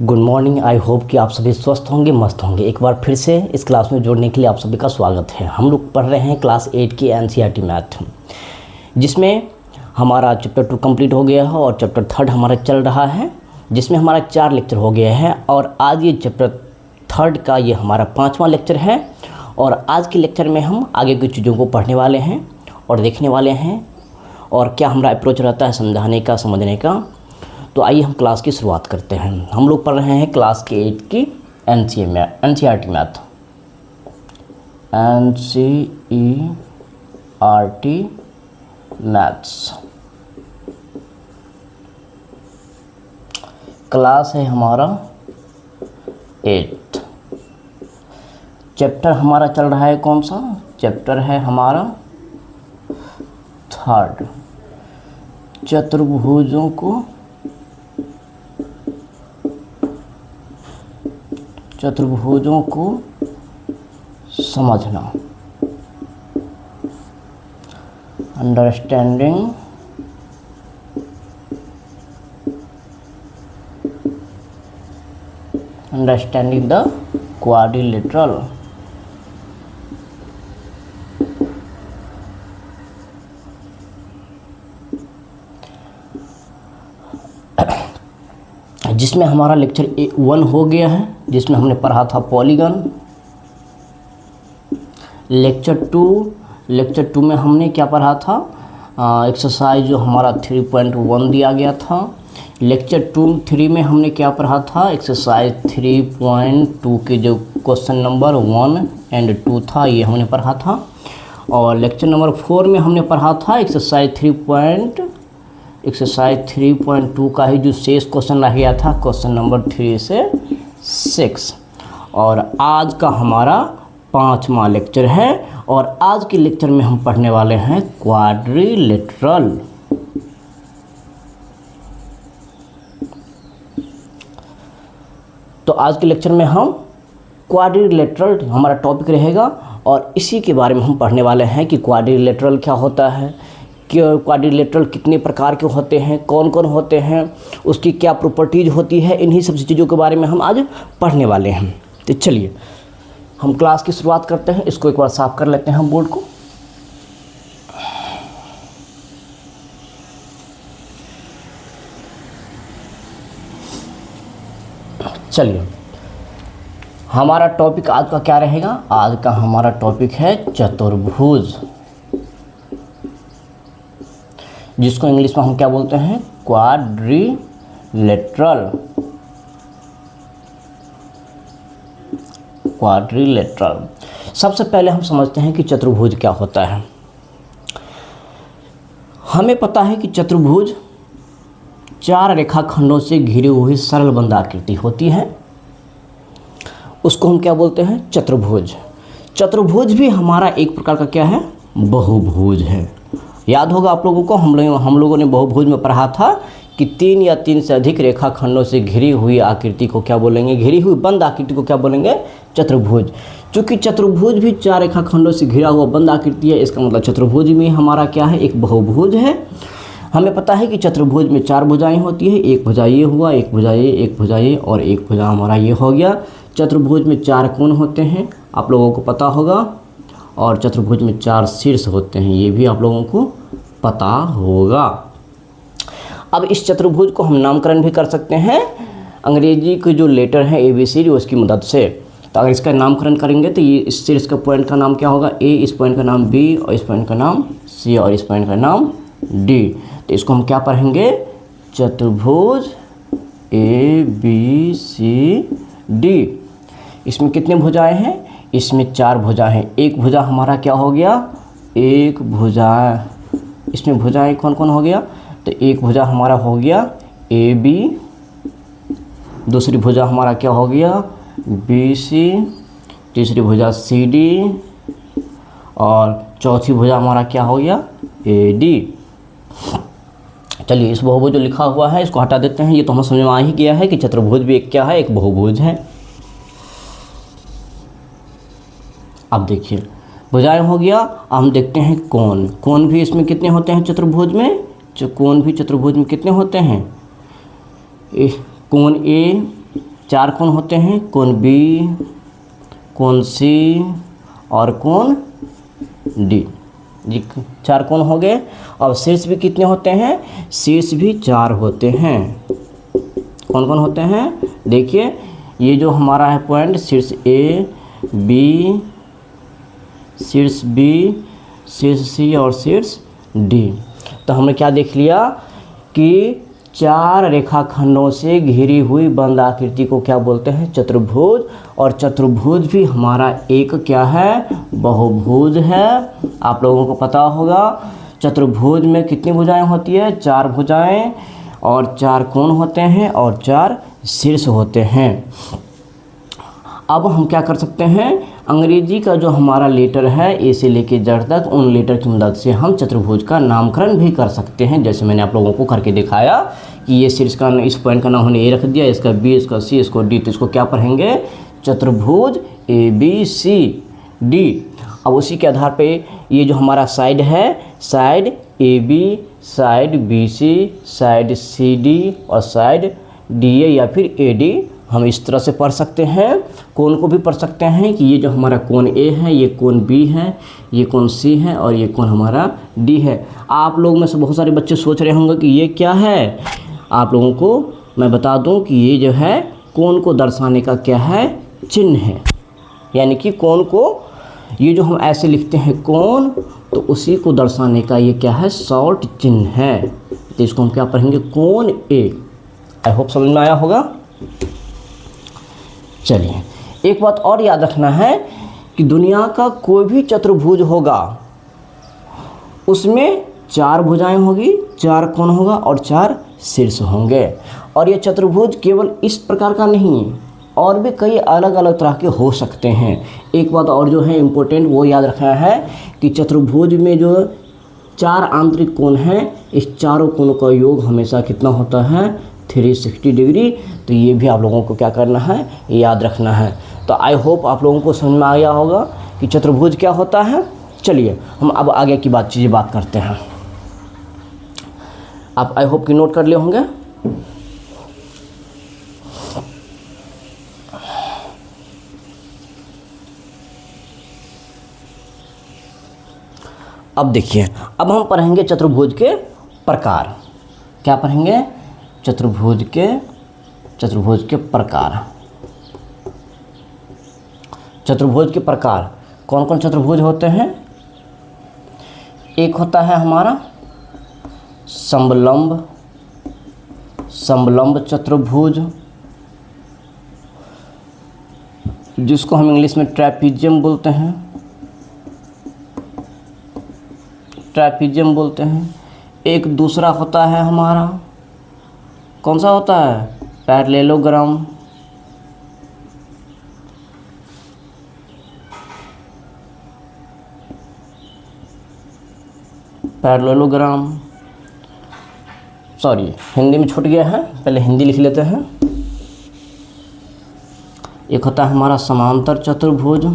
Good morning. I hope कि आप सभी स्वस्थ होंगे, मस्त होंगे। एक बार फिर से इस क्लास में जुड़ने के लिए आप सभी का स्वागत है। हम लोग पढ़ रहे हैं क्लास 8 की एनसीईआरटी मैथ, जिसमें हमारा चैप्टर 2 कंप्लीट हो गया है और चैप्टर 3 हमारा चल रहा है, जिसमें हमारा 4 लेक्चर हो गया है। और आज ये चैप्टर 3 का ये हमारा 5वां लेक्चर है। और आज के लेक्चर में हम आगे की चीज़ों को पढ़ने वाले हैं और देखने वाले हैं और क्या हमारा अप्रोच रहता है समझाने का, समझने का। तो आइए हम क्लास की शुरुआत करते हैं। हम लोग पढ़ रहे हैं क्लास के 8 की NCERT math, NCERT maths class है हमारा 8। चैप्टर हमारा चल रहा है कौन सा? चैप्टर है हमारा 3, चतुर्भुजों को समझना, अंडरस्टैंडिंग द क्वाड्रिलेटरल। जिसमें हमारा लेक्चर 1 हो गया है, जिसमें हमने पढ़ा था पॉलीगन। लेक्चर 2 में हमने क्या पढ़ा था? एक्सरसाइज जो हमारा 3.1 दिया गया था। लेक्चर 3 में हमने क्या पढ़ा था? एक्सरसाइज 3.2 के जो क्वेश्चन नंबर 1 और 2 था, ये हमने पढ़ा था। और लेक्चर नंबर 4 में हमने पढ़ा था एक्सरसाइज 3.2 का ही जो शेष क्वेश्चन रह गया था, क्वेश्चन नंबर 3 से 6। और आज का हमारा 5वां लेक्चर है और आज के लेक्चर में हम पढ़ने वाले हैं क्वाड्रिलेटरल। तो आज के लेक्चर में हम क्वाड्रिलेटरल हमारा टॉपिक रहेगा और इसी के बारे में हम पढ़ने वाले हैं कि क्वाड्रिलेटरल क्या होता है, क्वाड्रिलेटरल कितने प्रकार के होते हैं, कौन कौन होते हैं, उसकी क्या प्रॉपर्टीज होती है। इन्हीं सब चीज़ों के बारे में हम आज पढ़ने वाले हैं। तो चलिए हम क्लास की शुरुआत करते हैं। इसको एक बार साफ कर लेते हैं हम बोर्ड को। चलिए हमारा टॉपिक आज का क्या रहेगा? आज का हमारा टॉपिक है चतुर्भुज, जिसको इंग्लिश में हम क्या बोलते हैं? क्वाड्रिलेटरल। सबसे पहले हम समझते हैं कि चतुर्भुज क्या होता है। हमें पता है कि चतुर्भुज 4 रेखाखंडों से घिरी हुई सरल बंद आकृति होती है, उसको हम क्या बोलते हैं? चतुर्भुज। चतुर्भुज भी हमारा एक प्रकार का क्या है? बहुभुज है। याद होगा आप लोगों को, हम लोगों ने बहुभुज में पढ़ा था कि 3 या 3 से अधिक रेखाखंडों से घिरी हुई आकृति को क्या बोलेंगे? घिरी हुई बंद आकृति को क्या बोलेंगे? चतुर्भुज। चूँकि चतुर्भुज भी 4 रेखाखंडों से घिरा हुआ बंद आकृति है, इसका मतलब चतुर्भुज में हमारा क्या है? एक बहुभुज है। हमें पता है कि चतुर्भुज में 4 भुजाएं होती है। एक भुजा ये हुआ, एक भुजा ये, एक भुजा ये और एक भुजा हमारा ये हो गया। चतुर्भुज में 4 कोण होते हैं, आप लोगों को पता होगा। और चतुर्भुज में 4 शीर्ष होते हैं, ये भी आप लोगों को पता होगा। अब इस चतुर्भुज को हम नामकरण भी कर सकते हैं अंग्रेजी के जो लेटर हैं ABCD उसकी मदद से। तो अगर इसका नामकरण करेंगे तो ये इस शीर्ष का पॉइंट का नाम क्या होगा? A, इस पॉइंट का नाम B और इस पॉइंट का नाम C और इस पॉइंट का नाम D। तो इसको हम क्या पढ़ेंगे? चतुर्भुज ABCD। इसमें कितने भुजाएं हैं? इसमें 4 भुजा हैं। एक भुजा हमारा क्या हो गया? एक भुजा। इसमें भुजाएं कौन कौन हो गया? तो एक भुजा हमारा हो गया AB, दूसरी भुजा हमारा क्या हो गया? BC, तीसरी भुजा CD और चौथी भुजा हमारा क्या हो गया? AD। चलिए इस बहुभुज जो लिखा हुआ है इसको हटा देते हैं। ये तो हमें समझ में आ ही गया है कि चतुर्भुज भी एक क्या है? एक बहुभुज है। अब देखिए भुजाएं हो गया। अब हम देखते हैं कोण। कोण भी इसमें कितने होते हैं चतुर्भुज में? कोण भी चतुर्भुज में कितने होते हैं? कोण ए, 4 कोण होते हैं, कोण बी, कोण सी और कोण डी। ये 4 कोण हो गए। और शीर्ष भी कितने होते हैं, शीर्ष भी 4 होते हैं। कौन कौन होते हैं, देखिए ये जो हमारा है पॉइंट, शीर्ष ए, बी, शीर्ष बी, शीर्ष सी और शीर्ष डी। तो हमने क्या देख लिया कि 4 रेखाखंडों से घिरी हुई बंद आकृति को क्या बोलते हैं, चतुर्भुज। और चतुर्भुज भी हमारा एक क्या है, बहुभुज है। आप लोगों को पता होगा चतुर्भुज में कितनी भुजाएं होती है, 4 भुजाएं और 4 कोण होते हैं और 4 शीर्ष होते हैं। अब हम क्या कर सकते हैं, अंग्रेजी का जो हमारा लेटर है ए से लेके जेड तक, उन लेटर की मदद से हम चतुर्भुज का नामकरण भी कर सकते हैं। जैसे मैंने आप लोगों को करके दिखाया कि ये शीर्ष का, इस पॉइंट का नाम हमने ए रख दिया, इसका बी, इसका सी, इसको डी, तो इसको क्या पढ़ेंगे, चतुर्भुज ए बी सी डी। अब उसी के आधार पे ये जो हमारा साइड है, side A B, side B C, side C D और साइड डी ए या फिर ए डी, हम इस तरह से पढ़ सकते हैं। कोण को भी पढ़ सकते हैं कि ये जो हमारा कोण ए है, ये कोण बी है, ये कोण सी है और ये कोण हमारा डी है। आप लोग में से बहुत सारे बच्चे सोच रहे होंगे कि ये क्या है। आप लोगों को मैं बता दूं कि ये जो है कोण को दर्शाने का क्या है, चिन्ह है। यानी कि कोण को, ये जो हम ऐसे लिखते हैं कोण, तो उसी को दर्शाने का ये क्या है, शॉर्ट चिन्ह है। तो इसको हम क्या पढ़ेंगे, कोण ए। आई होप समझ में आया होगा। चलिए, एक बात और याद रखना है कि दुनिया का कोई भी चतुर्भुज होगा उसमें 4 भुजाएं होगी, 4 कोण होगा और 4 शीर्ष होंगे। और ये चतुर्भुज केवल इस प्रकार का नहीं, और भी कई अलग अलग तरह के हो सकते हैं। एक बात और जो है इम्पोर्टेंट वो याद रखना है कि चतुर्भुज में जो 4 आंतरिक कोण हैं, इस चारों कोणों का योग हमेशा कितना होता है, 360 डिग्री। तो ये भी आप लोगों को क्या करना है, याद रखना है। तो आई होप आप लोगों को समझ में आ गया होगा कि चतुर्भुज क्या होता है। चलिए हम अब आगे की बात करते हैं। आप आई होप कि नोट कर लिए होंगे। अब देखिए, अब हम पढ़ेंगे चतुर्भुज के प्रकार। क्या पढ़ेंगे, चतुर्भुज के प्रकार। चतुर्भुज के प्रकार कौन कौन चतुर्भुज होते हैं। एक होता है हमारा समलंब चतुर्भुज, जिसको हम इंग्लिश में ट्रैपीजियम बोलते हैं। एक दूसरा होता है हमारा, कौन सा होता है, पैरेललोग्राम। सॉरी, हिंदी में छूट गया है, पहले हिंदी लिख लेते हैं। एक होता है हमारा समांतर चतुर्भुज,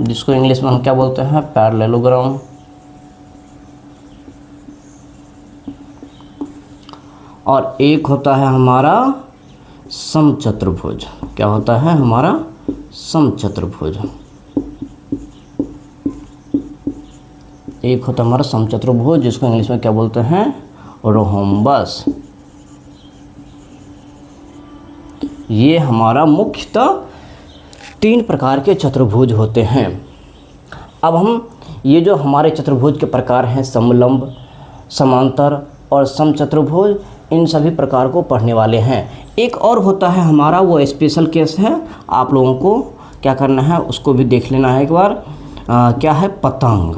जिसको इंग्लिश में हम क्या बोलते हैं, पैरेललोग्राम। और एक होता है हमारा समचतुर्भुज। क्या होता है हमारा समचतुर्भुज। एक होता है हमारा समचतुर्भुज, जिसको इंग्लिश में क्या बोलते हैं, रोहम्बस। ये हमारा मुख्यतः 3 प्रकार के चतुर्भुज होते हैं। अब हम ये जो हमारे चतुर्भुज के प्रकार हैं, समलंब, समांतर और समचतुर्भुज, इन सभी प्रकार को पढ़ने वाले हैं। एक और होता है हमारा, वो स्पेशल केस है, आप लोगों को क्या करना है उसको भी देख लेना है एक बार। क्या है, पतंग।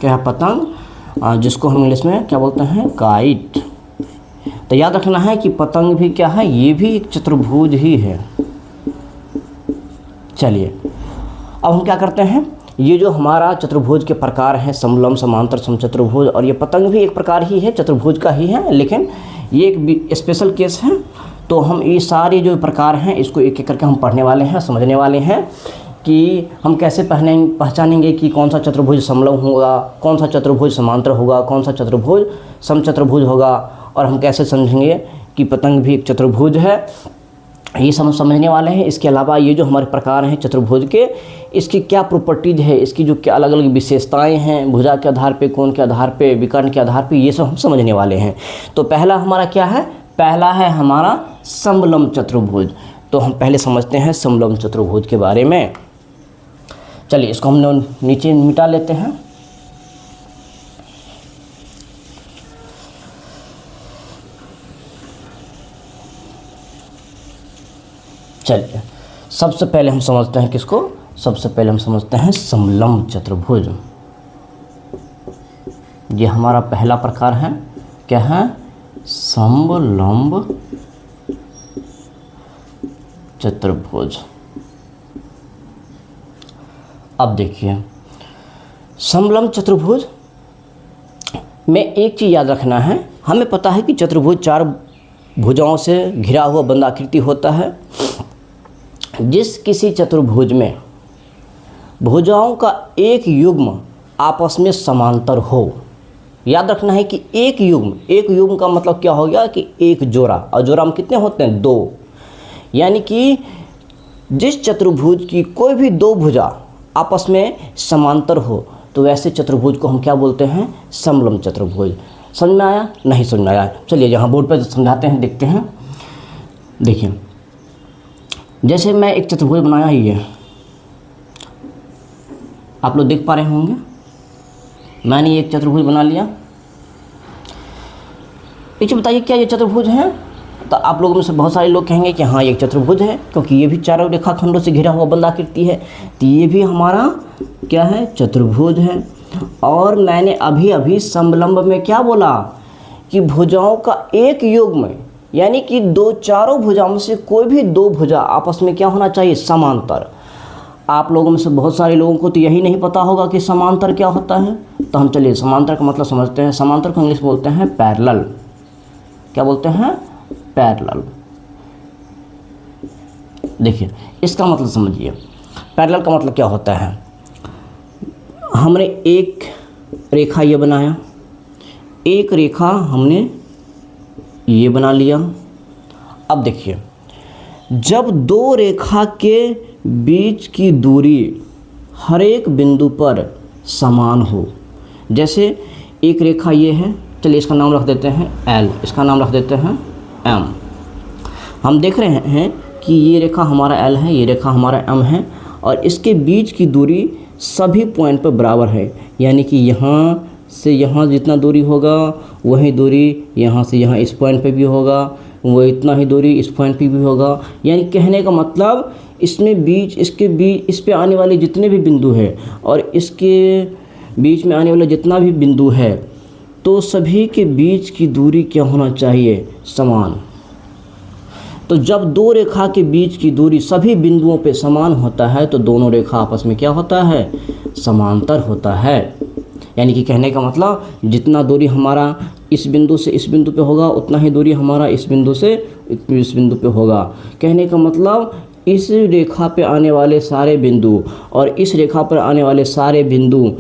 क्या है, पतंग, जिसको हम इंग्लिश में क्या बोलते हैं, काइट। तो याद रखना है कि पतंग भी क्या है, ये भी एक चतुर्भुज ही है। चलिए अब हम क्या करते हैं, ये जो हमारा चतुर्भुज के प्रकार हैं, समलंब, समांतर, समचतुर्भुज, और ये पतंग भी एक प्रकार ही है, चतुर्भुज का ही है, लेकिन ये एक स्पेशल केस है। तो हम ये सारे जो प्रकार हैं इसको एक एक करके हम पढ़ने वाले हैं, समझने वाले हैं कि हम कैसे पहचानेंगे कि कौन सा चतुर्भुज समलंब होगा, कौन सा चतुर्भुज समांतर होगा, कौन सा चतुर्भुज समचतुर्भुज होगा, और हम कैसे समझेंगे कि पतंग भी एक चतुर्भुज है, ये सब समझने वाले हैं। इसके अलावा ये जो हमारे प्रकार हैं चतुर्भुज के, इसकी क्या प्रॉपर्टीज़ है, इसकी जो क्या अलग अलग विशेषताएं हैं, भुजा के आधार पे, कोण के आधार पे, विकर्ण के आधार पे, ये सब हम समझने वाले हैं। तो पहला हमारा क्या है, पहला है हमारा समलंब चतुर्भुज। तो हम पहले समझते हैं समलंब चतुर्भुज के बारे में। चलिए इसको हम नीचे मिटा लेते हैं। चलिए सबसे पहले हम समझते हैं किसको, सबसे पहले हम समझते हैं समलंब चतुर्भुज। ये हमारा पहला प्रकार है, क्या है, समलंब चतुर्भुज। अब देखिए समलंब चतुर्भुज में एक चीज़ याद रखना है, हमें पता है कि चतुर्भुज 4 भुजाओं से घिरा हुआ बंदाकृति होता है। जिस किसी चतुर्भुज में भुजाओं का एक युग्म आपस में समांतर हो, याद रखना है कि एक युग्म का मतलब क्या हो गया कि एक जोड़ा, और जोड़ा में कितने होते हैं, 2। यानी कि जिस चतुर्भुज की कोई भी 2 भुजा आपस में समांतर हो, तो वैसे चतुर्भुज को हम क्या बोलते हैं, समलंब चतुर्भुज। समझ में आया, नहीं समझ में आया? चलिए यहाँ बोर्ड पर समझाते हैं, देखते हैं। देखिए जैसे मैं एक चतुर्भुज बनाया ही है, आप लोग देख पा रहे होंगे, मैंने एक चतुर्भुज बना लिया। पीछे बताइए क्या ये चतुर्भुज है? तो आप लोगों में से बहुत सारे लोग कहेंगे कि हाँ ये एक चतुर्भुज है, क्योंकि ये भी 4 रेखाखंडों से घिरा हुआ बंदाकृति है, तो ये भी हमारा क्या है, चतुर्भुज है। और मैंने अभी अभी समलंब में क्या बोला कि भुजाओं का एक युग्म, यानी कि 4 भुजाओं से कोई भी 2 भुजा आपस में क्या होना चाहिए, समांतर। आप लोगों में से बहुत सारे लोगों को तो यही नहीं पता होगा कि समांतर क्या होता है। तो हम चलिए समांतर का मतलब समझते हैं। समांतर को इंग्लिश बोलते हैं पैरेलल। क्या बोलते हैं, पैरेलल। देखिए इसका मतलब समझिए, पैरेलल का मतलब क्या होता है, हमने एक रेखा ये बनाया, एक रेखा हमने ये बना लिया। अब देखिए जब 2 रेखा के बीच की दूरी हर एक बिंदु पर समान हो, जैसे एक रेखा ये है, चलिए इसका नाम रख देते हैं L, इसका नाम रख देते हैं M। हम देख रहे हैं कि ये रेखा हमारा L है, ये रेखा हमारा M है, और इसके बीच की दूरी सभी पॉइंट पर बराबर है। यानी कि यहाँ से यहाँ जितना दूरी होगा वही दूरी यहाँ से यहाँ इस पॉइंट पे भी होगा, वो इतना ही दूरी इस पॉइंट पे भी होगा। यानी कहने का मतलब इसमें बीच, इसके बीच, इस पे आने वाले जितने भी बिंदु है और इसके बीच में आने वाला जितना भी बिंदु है, तो सभी के बीच की दूरी क्या होना चाहिए, समान। तो जब 2 रेखा के बीच की दूरी सभी बिंदुओं पे समान होता है, तो दोनों रेखा आपस में क्या होता है, समांतर होता है। यानी कि कहने का मतलब जितना दूरी हमारा इस बिंदु से इस बिंदु पे होगा, उतना ही दूरी हमारा इस बिंदु से इस बिंदु पे होगा। कहने का मतलब इस रेखा पे आने वाले सारे बिंदु और इस रेखा पर आने वाले सारे बिंदु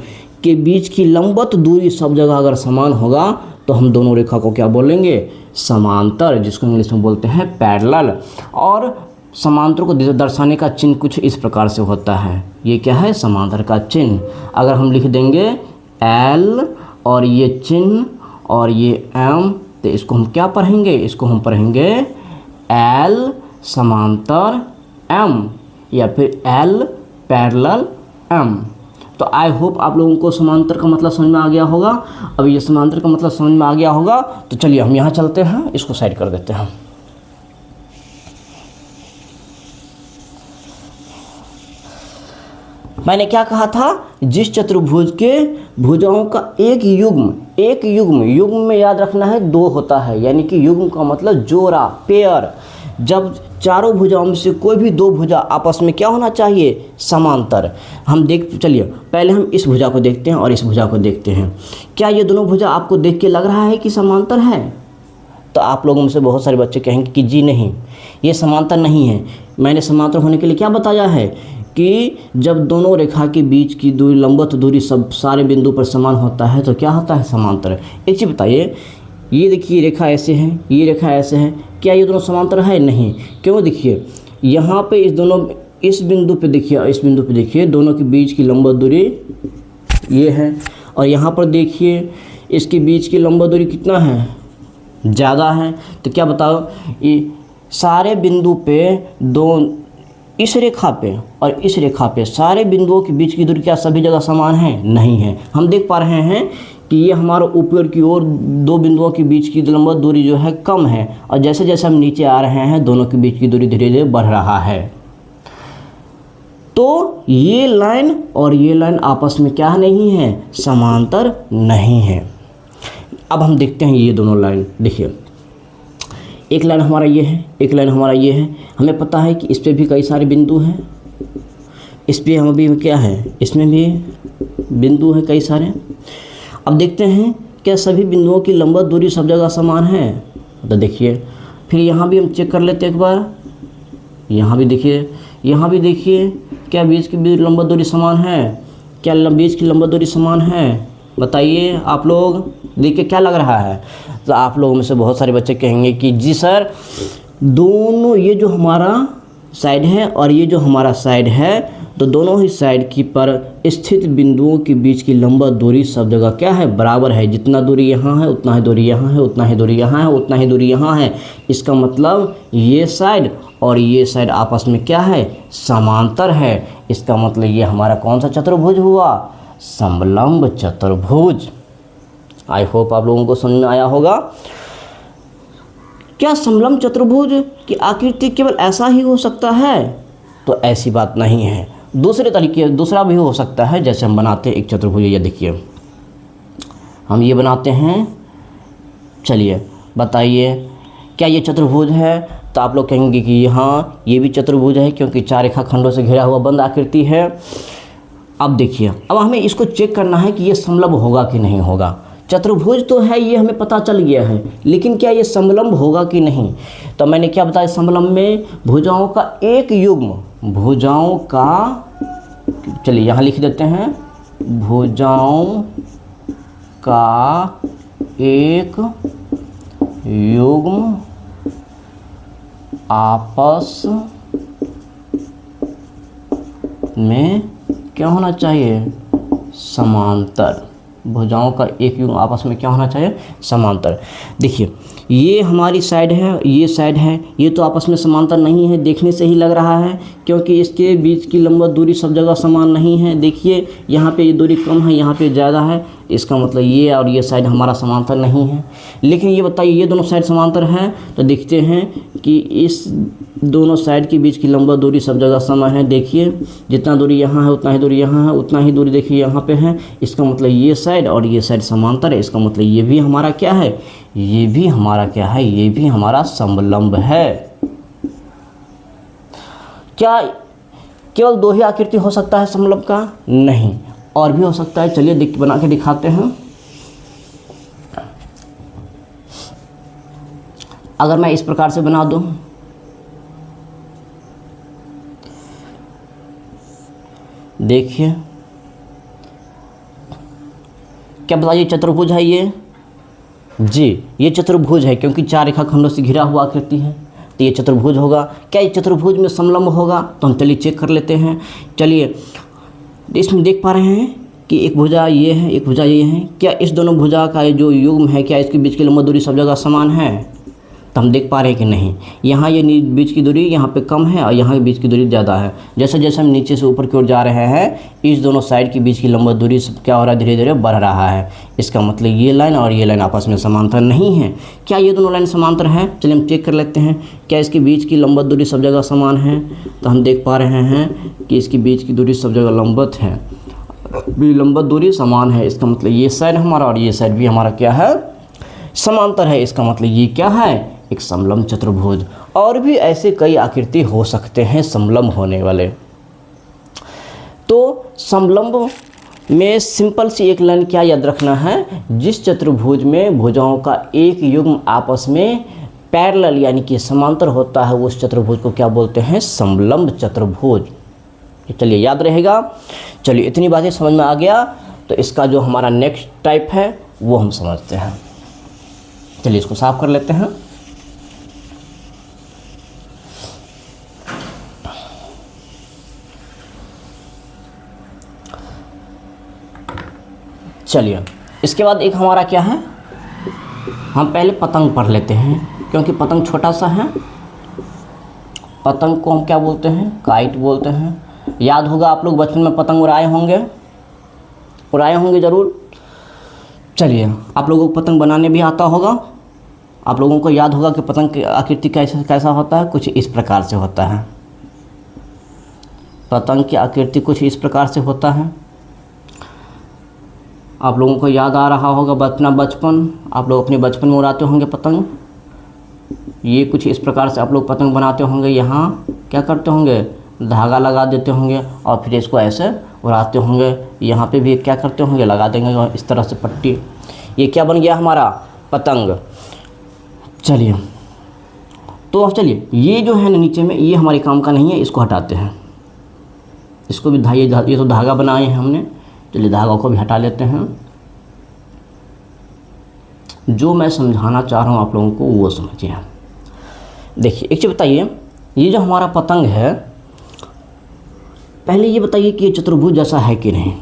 के बीच की लंबवत दूरी सब जगह अगर समान होगा, तो हम दोनों रेखा को क्या बोलेंगे, समांतर, जिसको इंग्लिश में बोलते हैं पैरेलल। और समांतर को दर्शाने का चिन्ह कुछ इस प्रकार से होता है। ये क्या है, समांतर का चिन्ह। अगर हम लिख देंगे L और ये चिन्ह और ये M, तो इसको हम क्या पढ़ेंगे, इसको हम पढ़ेंगे L समांतर M, या फिर L पैरेलल M। तो आई होप आप लोगों को समांतर का मतलब समझ में आ गया होगा। अब ये समांतर का मतलब समझ में आ गया होगा, तो चलिए हम यहाँ चलते हैं, इसको साइड कर देते हैं। मैंने क्या कहा था, जिस चतुर्भुज के भुजाओं का एक युग्म में याद रखना है 2 होता है। यानी कि युग्म का मतलब जोड़ा, पेयर। जब 4 भुजाओं में से कोई भी 2 भुजा आपस में क्या होना चाहिए, समांतर। हम चलिए पहले हम इस भुजा को देखते हैं और इस भुजा को देखते हैं। क्या ये दोनों भुजा आपको देख के लग रहा है कि समांतर है? तो आप लोगों में से बहुत सारे बच्चे कहेंगे कि जी नहीं, ये समांतर नहीं है। मैंने समांतर होने के लिए क्या बताया है कि जब दोनों रेखा के बीच की दूरी, लंबवत दूरी सब सारे बिंदु पर समान होता है, तो क्या होता है, समांतर। एक चीज़ बताइए, ये देखिए रेखा ऐसे है, ये रेखा ऐसे है, क्या ये दोनों समांतर है? नहीं। क्यों? देखिए यहाँ पे इस दोनों, इस बिंदु पे देखिए, इस बिंदु पे देखिए दोनों के बीच की लंबवत दूरी ये है, और यहाँ पर देखिए इसके बीच की लंबवत दूरी कितना है? ज़्यादा है। तो क्या बताओ, ये सारे बिंदु पे दो, इस रेखा पे और इस रेखा पे सारे बिंदुओं के बीच की दूरी क्या सभी जगह समान है? नहीं है। हम देख पा रहे हैं कि ये हमारा ऊपर की ओर दो बिंदुओं के बीच की लंबवत दूरी जो है कम है, और जैसे जैसे हम नीचे आ रहे हैं दोनों के बीच की दूरी धीरे धीरे बढ़ रहा है। तो ये लाइन और ये लाइन आपस में क्या नहीं है? समांतर नहीं है। अब हम देखते हैं ये दोनों लाइन। देखिए एक लाइन हमारा ये है, एक लाइन हमारा ये है। हमें पता है कि इस पे भी कई सारे बिंदु हैं, इस पे हम भी क्या है, इसमें भी बिंदु हैं कई सारे। अब देखते हैं क्या सभी बिंदुओं की लंबवत दूरी सब जगह समान है? तो देखिए फिर यहाँ भी हम चेक कर लेते हैं एक बार। यहाँ भी देखिए, यहाँ भी देखिए, क्या बीच की भी लंबवत दूरी समान है? क्या बीच की लंबवत दूरी समान है? बताइए आप लोग, देखिए क्या लग रहा है? तो आप लोगों में से बहुत सारे बच्चे कहेंगे कि जी सर, दोनों ये जो हमारा साइड है और ये जो हमारा साइड है, तो दोनों ही साइड की पर स्थित बिंदुओं के बीच की लंबवत दूरी सब जगह क्या है? बराबर है। जितना दूरी यहाँ है उतना ही दूरी यहाँ है, उतना ही दूरी यहाँ है, उतना ही दूरी यहाँ है। इसका मतलब ये साइड और ये साइड आपस में क्या है? समांतर है। इसका मतलब ये हमारा कौन सा चतुर्भुज हुआ? समलंब चतुर्भुज। आई होप आप लोगों को समझ में आया होगा। क्या समलंब चतुर्भुज की आकृति केवल ऐसा ही हो सकता है? तो ऐसी बात नहीं है। दूसरे तरीके, दूसरा भी हो सकता है। जैसे हम बनाते हैं एक चतुर्भुज, ये देखिए हम ये बनाते हैं। चलिए बताइए क्या ये चतुर्भुज है? तो आप लोग कहेंगे कि हाँ ये भी चतुर्भुज है, क्योंकि चार रेखा खंडों से घिरा हुआ बंद आकृति है। अब देखिए, अब हमें इसको चेक करना है कि ये समलंब होगा कि नहीं होगा। चतुर्भुज तो है, ये हमें पता चल गया है, लेकिन क्या ये समलंब होगा कि नहीं? तो मैंने क्या बताया, समलंब में भुजाओं का एक युग्म, भुजाओं का, चलिए यहाँ लिख देते हैं, भुजाओं का एक युग्म आपस में क्या होना चाहिए? समांतर। भुजाओं का एक युग्म आपस में क्या होना चाहिए? समांतर। देखिए ये हमारी साइड है, ये साइड है, ये तो आपस में समांतर नहीं है, देखने से ही लग रहा है, क्योंकि इसके बीच की लंबवत दूरी सब जगह समान नहीं है। देखिए यहाँ पे ये दूरी कम है, यहाँ पे ज़्यादा है। इसका मतलब ये और ये साइड हमारा समांतर नहीं है। लेकिन ये बताइए ये दोनों साइड समांतर हैं? तो देखते हैं कि इस दोनों साइड के बीच की लंबवत दूरी सब जगह समान है। देखिए जितना दूरी यहाँ है उतना ही दूरी यहाँ है, उतना ही दूरी देखिए यहाँ पे है। इसका मतलब ये साइड और ये साइड समांतर है। इसका मतलब ये भी हमारा क्या है? ये भी हमारा क्या है? ये भी हमारा समलंब है। क्या केवल दो ही आकृति हो सकता है समलंब का? नहीं, और भी हो सकता है। चलिए बना के दिखाते हैं। अगर मैं इस प्रकार से बना दूं, देखिए क्या बताइए चतुर्भुज है ये? जी ये चतुर्भुज है, क्योंकि चार रेखा खंडों से घिरा हुआ आकृति है, तो ये चतुर्भुज होगा। क्या ये चतुर्भुज में समलंब होगा? तो हम चलिए चेक कर लेते हैं। चलिए इसमें देख पा रहे हैं कि एक भुजा ये है, एक भुजा ये है। क्या इस दोनों भुजा का जो युग्म है, क्या इसके बीच की लंबवत दूरी सब जगह समान है? तो हम देख पा रहे हैं कि नहीं। यहाँ ये बीच की दूरी यहाँ पे कम है और यहाँ के बीच की दूरी ज़्यादा है। जैसे जैसे हम नीचे से ऊपर की ओर जा रहे हैं, इस दोनों साइड के बीच की लंबवत दूरी क्या हो रहा है? धीरे धीरे बढ़ रहा है। इसका मतलब ये लाइन और ये लाइन आपस में समांतर नहीं है। क्या ये दोनों लाइन समांतर है? चलिए हम चेक कर लेते हैं। क्या इसके बीच की लंबवत दूरी सब जगह समान है? तो हम देख पा रहे हैं कि इसकी बीच की दूरी सब जगह लंबवत है, लंबवत दूरी समान है। इसका मतलब ये साइड हमारा और ये साइड भी हमारा क्या है? समांतर है। इसका मतलब ये क्या है? एक समलंब चतुर्भुज। और भी ऐसे कई आकृति हो सकते हैं समलंब होने वाले। तो समलंब में सिंपल सी एक लाइन क्या याद रखना है? जिस चतुर्भुज में भुजाओं का एक युग्म आपस में पैरेलल यानी कि समांतर होता है, उस चतुर्भुज को क्या बोलते हैं? समलंब चतुर्भुज। चलिए याद रहेगा। चलिए इतनी बातें समझ में आ गया, तो इसका जो हमारा नेक्स्ट टाइप है वो हम समझते हैं। चलिए इसको साफ कर लेते हैं। चलिए इसके बाद एक हमारा क्या है, हम पहले पतंग पढ़ लेते हैं क्योंकि पतंग छोटा सा है। पतंग को हम क्या बोलते हैं, काइट बोलते हैं। याद होगा आप लोग बचपन में पतंग उड़ाए होंगे ज़रूर। चलिए आप लोगों को पतंग बनाने भी आता होगा। आप लोगों को याद होगा कि पतंग की आकृति कैसा होता है, कुछ इस प्रकार से होता है। पतंग की आकृति कुछ इस प्रकार से होता है। आप लोगों को याद आ रहा होगा अपना बचपन, आप लोग अपने बचपन में उड़ाते होंगे पतंग। ये कुछ इस प्रकार से आप लोग पतंग बनाते होंगे। यहाँ क्या करते होंगे, धागा लगा देते होंगे और फिर इसको ऐसे उड़ाते होंगे। यहाँ पे भी क्या करते होंगे, लगा देंगे इस तरह से पट्टी। ये क्या बन गया हमारा, पतंग। चलिए तो अब चलिए ये जो है ना नीचे में, ये हमारे काम का नहीं है, इसको हटाते हैं। इसको भी ये तो धागा बनाए हैं हमने। चलिए धागा को भी हटा लेते हैं। जो मैं समझाना चाह रहा हूँ आप लोगों को वो समझिए। देखिए एक चीज़ बताइए, ये जो हमारा पतंग है, पहले ये बताइए कि ये चतुर्भुज जैसा है कि नहीं।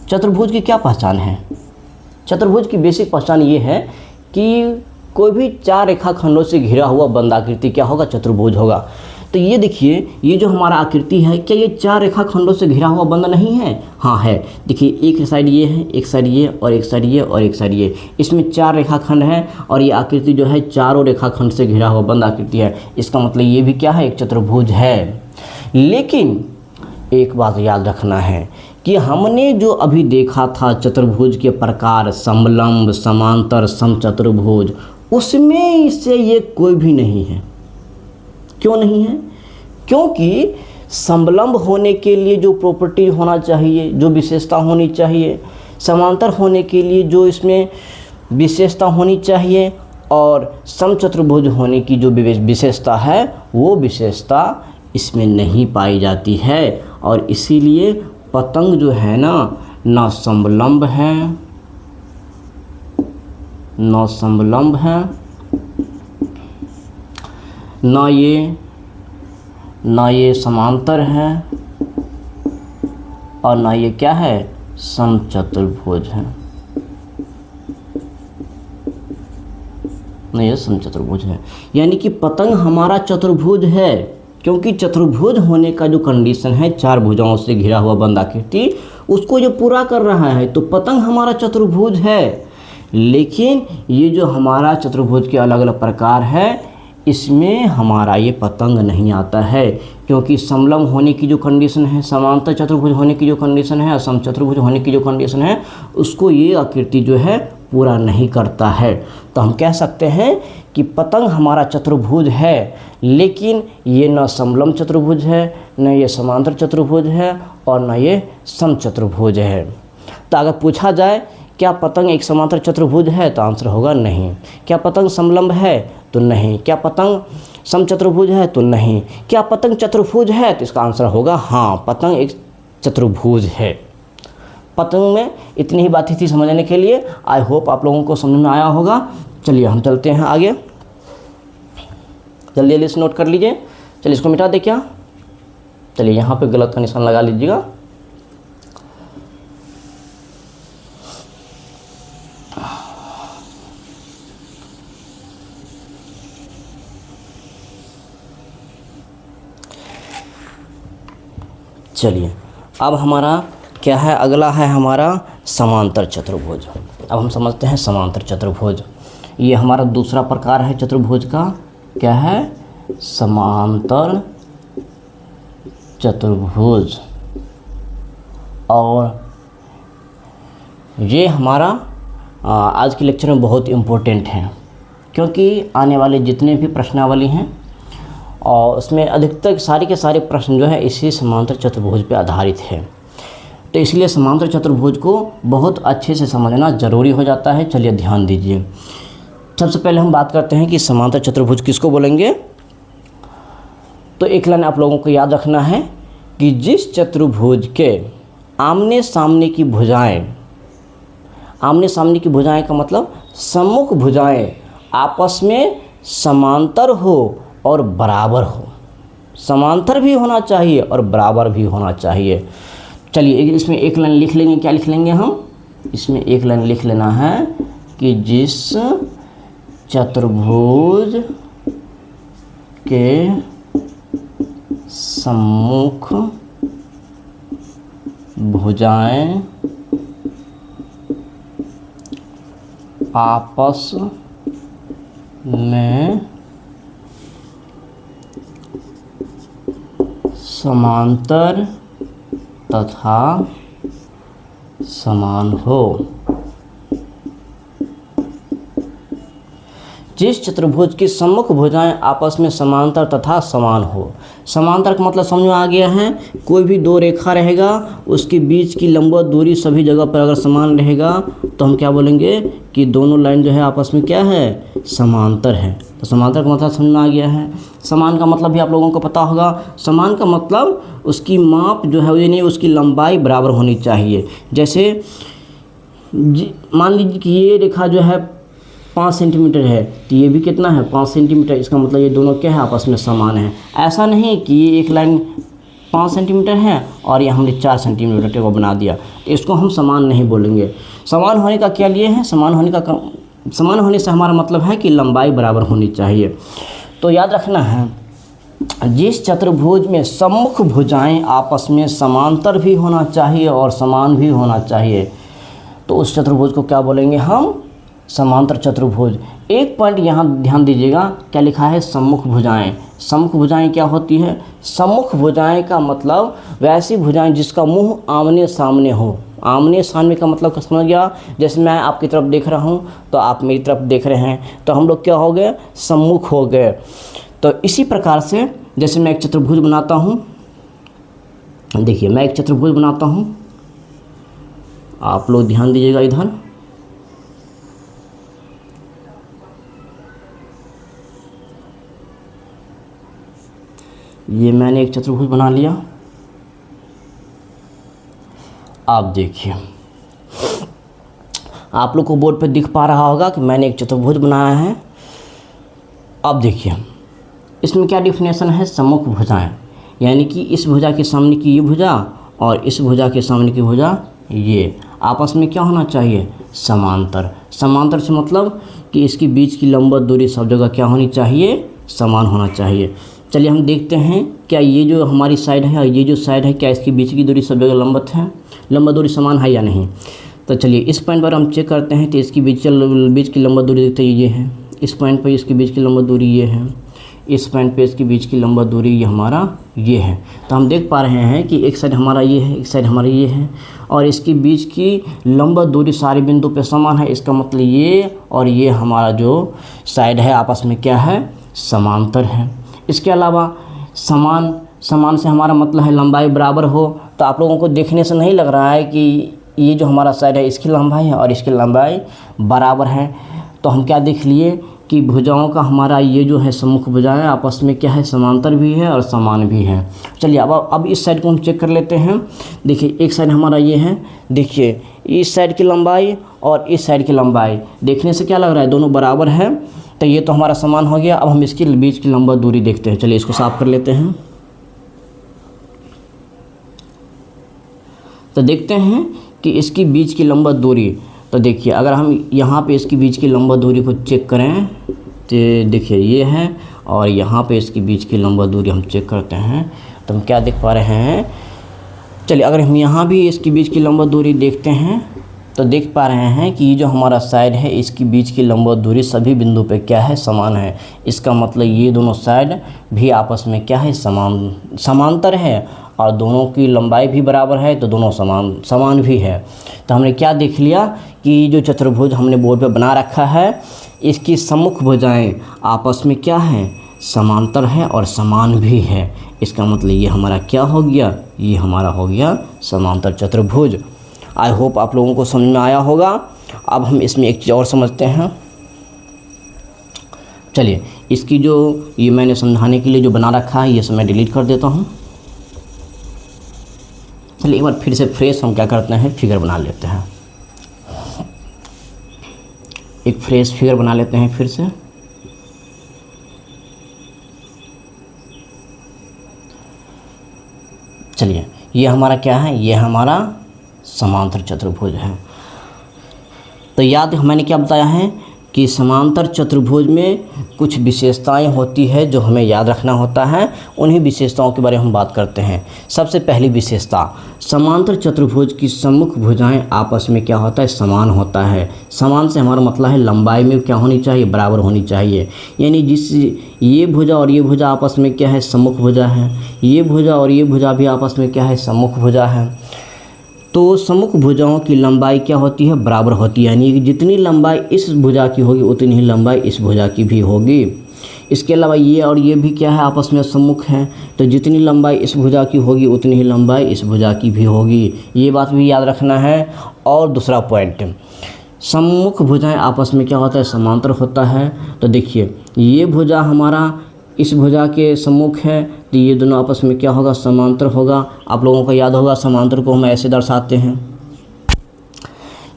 चतुर्भुज की क्या पहचान है? चतुर्भुज की बेसिक पहचान ये है कि कोई भी 4 रेखाखंडों से घिरा हुआ बंद आकृति क्या होगा, चतुर्भुज होगा। तो ये देखिए, ये जो हमारा आकृति है, क्या ये 4 रेखाखंडों से घिरा हुआ बंद नहीं है? हाँ है। देखिए एक साइड ये है, एक साइड ये, और एक साइड ये, और एक साइड ये। इसमें 4 रेखाखंड है और ये आकृति जो है चारों रेखाखंड से घिरा हुआ बंद आकृति है। इसका मतलब ये भी क्या है, एक चतुर्भुज है। लेकिन एक बात याद रखना है कि हमने जो अभी देखा था चतुर्भुज के प्रकार, समलंब, समांतर, समचतुर्भुज, उसमें इससे ये कोई भी नहीं है। क्यों नहीं है? क्योंकि समलंब होने के लिए जो प्रॉपर्टी होना चाहिए, जो विशेषता होनी चाहिए, समांतर होने के लिए जो इसमें विशेषता होनी चाहिए, और समचतुर्भुज होने की जो विशेषता है, वो विशेषता इसमें नहीं पाई जाती है। और इसीलिए पतंग जो है ना समलंब है, ना समलंब है, ना ये समांतर है, और ना ये क्या है, समचतुर्भुज है। ना ये समचतुर्भुज है। यानी कि पतंग हमारा चतुर्भुज है, क्योंकि चतुर्भुज होने का जो कंडीशन है, 4 भुजाओं से घिरा हुआ बंद आकृति, उसको ये पूरा कर रहा है। तो पतंग हमारा चतुर्भुज है। लेकिन ये जो हमारा चतुर्भुज के अलग अलग प्रकार है, इसमें हमारा ये पतंग नहीं आता है, क्योंकि समलंब होने की जो कंडीशन है, समांतर चतुर्भुज होने की जो कंडीशन है, और समचतुर्भुज होने की जो कंडीशन है, उसको ये आकृति जो है पूरा नहीं करता है। तो हम कह सकते हैं कि पतंग हमारा चतुर्भुज है, लेकिन ये न समलंब चतुर्भुज है, न ये समांतर चतुर्भुज है, और न ये समचतुर्भुज है। तो अगर पूछा जाए क्या पतंग एक समांतर चतुर्भुज है, तो आंसर होगा नहीं। क्या पतंग समलंब है, तो नहीं। क्या पतंग समचतुर्भुज है, तो नहीं। क्या पतंग चतुर्भुज है, तो इसका आंसर होगा हाँ, पतंग एक चतुर्भुज है। पतंग में इतनी ही बात थी समझने के लिए। आई होप आप लोगों को समझ में आया होगा। चलिए हम चलते हैं आगे, जल्दी जल्दी से नोट कर लीजिए। चलिए इसको मिटा दे क्या, चलिए यहाँ पे गलत का निशान लगा लीजिएगा। चलिए अब हमारा क्या है, अगला है हमारा समांतर चतुर्भुज। अब हम समझते हैं समांतर चतुर्भुज। ये हमारा दूसरा प्रकार है चतुर्भुज का। क्या है, समांतर चतुर्भुज। और ये हमारा आज के लेक्चर में बहुत इम्पोर्टेंट है, क्योंकि आने वाले जितने भी प्रश्नावली हैं और उसमें अधिकतर सारे के सारे प्रश्न जो है इसी समांतर चतुर्भुज पे आधारित है। तो इसलिए समांतर चतुर्भुज को बहुत अच्छे से समझना ज़रूरी हो जाता है। चलिए ध्यान दीजिए। सबसे पहले हम बात करते हैं कि समांतर चतुर्भुज किसको बोलेंगे। तो एक लाइन आप लोगों को याद रखना है कि जिस चतुर्भुज के आमने सामने की भुजाएं, आमने सामने की भुजाएं का मतलब सम्मुख भुजाएं आपस में समांतर हो और बराबर हो। समांतर भी होना चाहिए और बराबर भी होना चाहिए। चलिए इसमें एक लाइन लिख लेंगे। क्या लिख लेंगे हम? इसमें एक लाइन लिख लेना है कि जिस चतुर्भुज के सम्मुख भुजाएं आपस में समांतर तथा समान हो। जिस चतुर्भुज की सम्मुख भुजाएं आपस में समांतर तथा समान हो। समांतर का मतलब समझ में आ गया है? कोई भी दो रेखा रहेगा, उसके बीच की लंबवत दूरी सभी जगह पर अगर समान रहेगा तो हम क्या बोलेंगे कि दोनों लाइन जो है आपस में क्या है? समांतर है। तो समांतर का मतलब समझ में आ गया है। समान का मतलब भी आप लोगों को पता होगा। समान का मतलब उसकी माप जो है ये नहीं, उसकी लंबाई बराबर होनी चाहिए। जैसे मान लीजिए कि ये रेखा जो है 5 सेंटीमीटर है, तो ये भी कितना है? 5 सेंटीमीटर। इसका मतलब ये दोनों क्या है? आपस में समान है। ऐसा नहीं कि ये एक लाइन 5 सेंटीमीटर है और ये हमने 4 सेंटीमीटर को बना दिया, तो इसको हम समान नहीं बोलेंगे। समान होने का क्या लिए है? समान होने से हमारा मतलब है कि लंबाई बराबर होनी चाहिए। तो याद रखना है, जिस चतुर्भुज में सम्मुख भुजाएं आपस में समांतर भी होना चाहिए और समान भी होना चाहिए, तो उस चतुर्भुज को क्या बोलेंगे हम? समांतर चतुर्भुज। एक पॉइंट यहाँ ध्यान दीजिएगा, क्या लिखा है? सम्मुख भुजाएं। सम्मुख भुजाएं क्या होती है? सम्मुख भुजाएं का मतलब वैसी भुजाएं जिसका मुंह आमने सामने हो। आमने सामने का मतलब समझ गया? जैसे मैं आपकी तरफ देख रहा हूँ तो आप मेरी तरफ देख रहे हैं, तो हम लोग क्या हो गए? सम्मुख हो गए। तो इसी प्रकार से जैसे मैं एक चतुर्भुज बनाता हूँ, देखिए मैं एक चतुर्भुज बनाता हूँ, आप लोग ध्यान दीजिएगा इधर। ये मैंने एक चतुर्भुज बना लिया। आप देखिए, आप लोग को बोर्ड पे दिख पा रहा होगा कि मैंने एक चतुर्भुज बनाया है। अब देखिए इसमें क्या डिफिनेशन है? सम्मुख भुजाएं, यानी कि इस भुजा के सामने की ये भुजा और इस भुजा के सामने की भुजा ये आपस में क्या होना चाहिए? समांतर। समांतर से मतलब कि इसके बीच की लंबवत दूरी सब जगह क्या होनी चाहिए? समान होना चाहिए। चलिए हम देखते हैं क्या ये जो हमारी साइड है और ये जो साइड है, क्या इसके बीच की दूरी सब जगह लंबवत है? लंबवत दूरी समान है या नहीं? तो चलिए इस पॉइंट पर हम चेक करते हैं। तो इसकी बीच की लंबवत दूरी देखते हैं ये है, इस पॉइंट पर इसके बीच की लंबवत दूरी ये है, इस पॉइंट पे इसके बीच की लंबवत दूरी ये हमारा ये है। तो हम देख पा रहे हैं कि एक साइड हमारा ये है, एक साइड हमारा ये है, और इसके बीच की लंबवत दूरी सारे बिंदु पे समान है। इसका मतलब ये और ये हमारा जो साइड है आपस में क्या है? समांतर है। इसके अलावा समान से हमारा मतलब है लंबाई बराबर हो। तो आप लोगों को देखने से नहीं लग रहा है कि ये जो हमारा साइड है इसकी लंबाई है और इसकी लंबाई बराबर है। तो हम क्या देख लिए कि भुजाओं का हमारा ये जो है सम्मुख भुजाएं आपस में क्या है? समांतर भी है और समान भी है। चलिए अब इस साइड को हम चेक कर लेते हैं। देखिए एक साइड हमारा ये है, देखिए इस साइड की लंबाई और इस साइड की लंबाई देखने से क्या लग रहा है? दोनों बराबर है। तो ये तो हमारा समान हो गया। अब हम इसके बीच की लंबवत दूरी देखते हैं। चलिए इसको साफ कर लेते हैं। तो देखते हैं कि इसकी बीच की लंबवत दूरी, तो देखिए अगर हम यहाँ पे इसकी बीच की लंबवत दूरी को चेक करें तो देखिए ये है, और यहाँ पे इसकी बीच की लंबवत दूरी हम चेक करते हैं तो हम क्या देख पा रहे हैं? चलिए अगर हम यहाँ भी इसकी बीच की लंबवत दूरी देखते हैं तो देख पा रहे हैं कि ये जो हमारा साइड है इसकी बीच की लंबवत दूरी सभी बिंदु पे क्या है? समान है। इसका मतलब ये दोनों साइड भी आपस में क्या है? समांतर है, और दोनों की लंबाई भी बराबर है, तो दोनों समान भी है। तो हमने क्या देख लिया कि जो चतुर्भुज हमने बोर्ड पे बना रखा है इसकी सम्मुख भुजाएं आपस में क्या है? समांतर है और समान भी है। इसका मतलब ये हमारा क्या हो गया? ये हमारा हो गया समांतर चतुर्भुज। आई होप आप लोगों को समझ में आया होगा। अब हम इसमें एक चीज़ और समझते हैं। चलिए इसकी जो ये मैंने समझाने के लिए जो बना रखा है ये सब मैं डिलीट कर देता हूँ। चलिए एक बार फिर से फ्रेश हम क्या करते हैं? फिगर बना लेते हैं। एक फ्रेश फिगर बना लेते हैं फिर से। चलिए, ये हमारा क्या है, ये हमारा समांतर चतुर्भुज है। तो याद मैंने क्या बताया है कि समांतर चतुर्भुज में कुछ विशेषताएं होती है जो हमें याद रखना होता है। उन्हीं विशेषताओं के बारे में हम बात करते हैं। सबसे पहली विशेषता, समांतर चतुर्भुज की सम्मुख भुजाएं आपस में क्या होता है, समान होता है। समान से हमारा मतलब है लंबाई में क्या होनी चाहिए, बराबर होनी चाहिए। यानी जिस ये भुजा और ये भुजा आपस में क्या है, सम्मुख भुजा है। ये भुजा और ये भुजा भी आपस में क्या है, सम्मुख भुजा है। तो सम्मुख भुजाओं की लंबाई क्या होती है, बराबर होती है। यानी कि जितनी लंबाई इस भुजा की होगी उतनी ही लंबाई इस भुजा की भी होगी। इसके अलावा ये और ये भी क्या है, आपस में सम्मुख है। तो जितनी लंबाई इस भुजा की होगी उतनी ही लंबाई इस भुजा की भी होगी। ये बात भी याद रखना है। और दूसरा पॉइंट, सम्मुख भुजाएं आपस में क्या होता है, समांतर होता है। तो देखिए, ये भुजा हमारा इस भुजा के सम्मुख है, तो ये दोनों आपस में क्या होगा, समांतर होगा। आप लोगों को याद होगा समांतर को हम ऐसे दर्शाते हैं।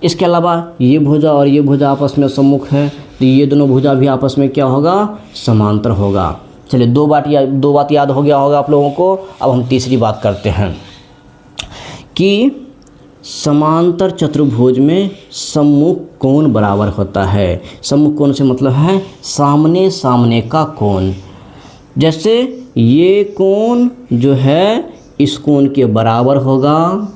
इसके अलावा ये भुजा और ये भुजा आपस में सम्मुख है, तो ये दोनों भुजा भी आपस में क्या होगा, समांतर होगा। चलिए, दो बात याद हो गया होगा आप लोगों को। अब हम तीसरी बात करते हैं कि समांतर चतुर्भुज में सम्मुख कोण बराबर होता है। सम्मुख कोण से मतलब है सामने सामने का कोण। जैसे ये कोण जो है इस कोण के बराबर होगा।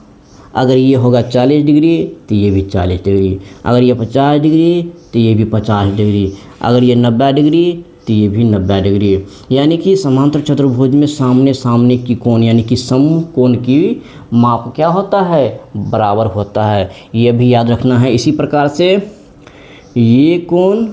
अगर ये होगा 40 डिग्री तो ये भी 40 डिग्री। अगर ये 50 डिग्री तो ये भी 50 डिग्री। अगर ये 90 डिग्री तो ये भी 90 डिग्री। यानी कि समांतर चतुर्भुज में सामने सामने की कोण यानी कि सम्मुख कोण की माप क्या होता है, बराबर होता है। ये भी याद रखना है। इसी प्रकार से ये कोण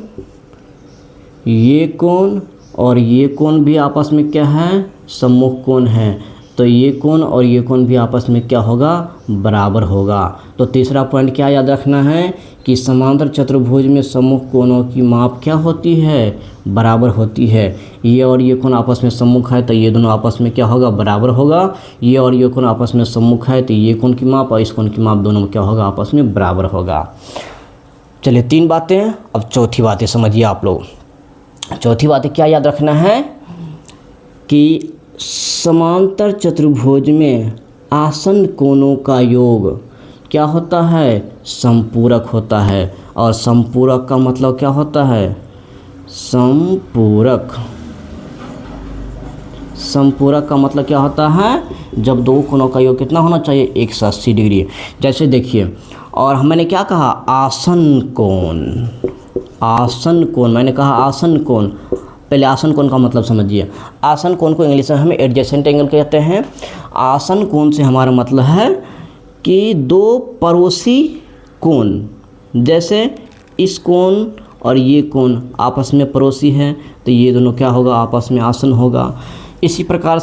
और ये कोण भी आपस में क्या है, सम्मुख कोण है। तो ये कोण और ये कोण भी आपस में क्या होगा, बराबर होगा। तो तीसरा पॉइंट क्या याद रखना है कि समांतर चतुर्भुज में सम्मुख कोणों की माप क्या होती है, बराबर होती है। ये और ये कोण आपस में सम्मुख है तो ये दोनों आपस में क्या होगा, बराबर होगा। ये और ये कोण आपस में सम्मुख है तो ये कोण की माप और इस कोण की माप दोनों में क्या होगा, आपस में बराबर होगा। चलिए, 3 बातें। अब चौथी बातें समझिए आप लोग। चौथी बातें क्या याद रखना है कि समांतर चतुर्भुज में आसन कोणों का योग क्या होता है, संपूरक होता है। और संपूरक का मतलब क्या होता है, संपूरक का मतलब क्या होता है, जब दो कोणों का योग कितना होना चाहिए, 180 डिग्री। जैसे देखिए, और मैंने क्या कहा, आसन कोण मैंने कहा आसन कोण। पहले आसन कोण का मतलब समझिए। आसन कोण को इंग्लिश में हम एडजेसेंट एंगल कहते हैं। आसन कोण से हमारा मतलब है कि दो पड़ोसी कोण, जैसे इस कोण और ये कोण आपस में पड़ोसी है तो ये दोनों क्या होगा, आपस में आसन होगा। इसी प्रकार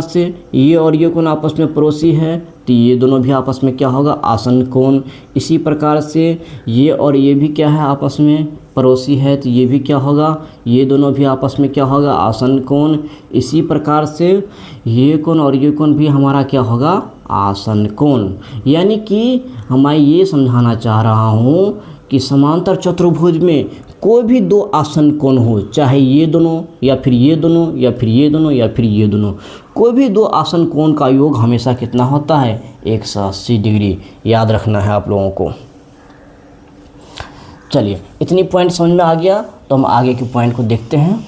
से ये और ये कोण आपस में पड़ोसी है तो ये दोनों भी आपस में क्या होगा, आसन कोण। इसी प्रकार से ये और ये भी क्या है, आपस में पड़ोसी है तो ये भी क्या होगा, ये दोनों भी आपस में क्या होगा, आसन कोण। इसी प्रकार से ये कोण और ये कोण भी हमारा क्या होगा, आसन कोण। यानी कि मैं ये समझाना चाह रहा हूँ कि समांतर चतुर्भुज में कोई भी दो आसन कोण हो, चाहे ये दोनों या फिर ये दोनों या फिर ये दोनों या फिर ये दोनों, कोई भी दो आसन कोण का योग हमेशा कितना होता है, 180 डिग्री। याद रखना है आप लोगों को। चलिए, इतनी पॉइंट समझ में आ गया तो हम आगे के पॉइंट को देखते हैं।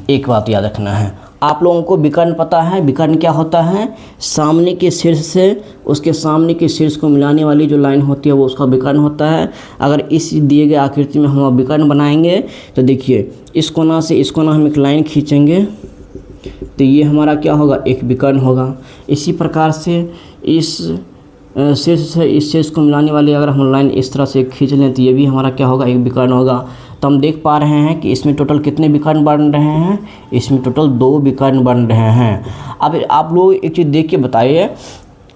एक बात याद रखना है, आप लोगों को विकर्ण पता है। विकर्ण क्या होता है, सामने के शीर्ष से उसके सामने के शीर्ष को मिलाने वाली जो लाइन होती है वो उसका विकर्ण होता है। अगर इस दिए गए आकृति में हम विकर्ण बनाएंगे तो देखिए, इस कोना से इस कोना हम एक लाइन खींचेंगे तो ये हमारा क्या होगा, एक विकर्ण होगा। इसी प्रकार से इस शीर्ष से इस शीर्ष को मिलाने वाली अगर हम लाइन इस तरह से खींच लें तो ये भी हमारा क्या होगा, एक विकर्ण होगा। तो हम देख पा रहे हैं कि इसमें टोटल कितने विकर्ण बन रहे हैं, इसमें टोटल 2 विकर्ण बन रहे हैं। अब आप लोग एक चीज़ देख के बताइए,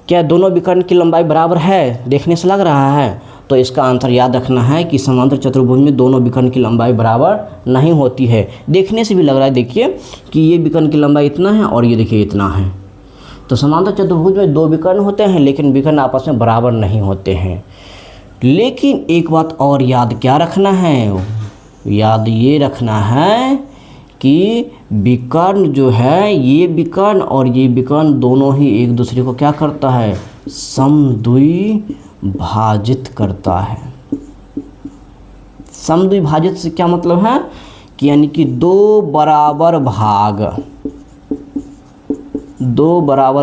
क्या दोनों विकर्ण की लंबाई बराबर है? देखने से लग रहा है। तो इसका आंसर याद रखना है कि समांतर चतुर्भुज में दोनों विकर्ण की लंबाई बराबर नहीं होती है। देखने से भी लग रहा है, देखिए कि ये विकर्ण की लंबाई इतना है और ये देखिए इतना है। तो समांतर चतुर्भुज में 2 विकर्ण होते हैं, लेकिन विकर्ण आपस में बराबर नहीं होते हैं। लेकिन एक बात और याद क्या रखना है, याद ये रखना है कि विकर्ण जो है, ये विकर्ण और ये विकर्ण दोनों ही एक दूसरे को क्या करता है, समद्विभाजित करता है। समद्विभाजित से क्या मतलब है कि यानी कि 2 बराबर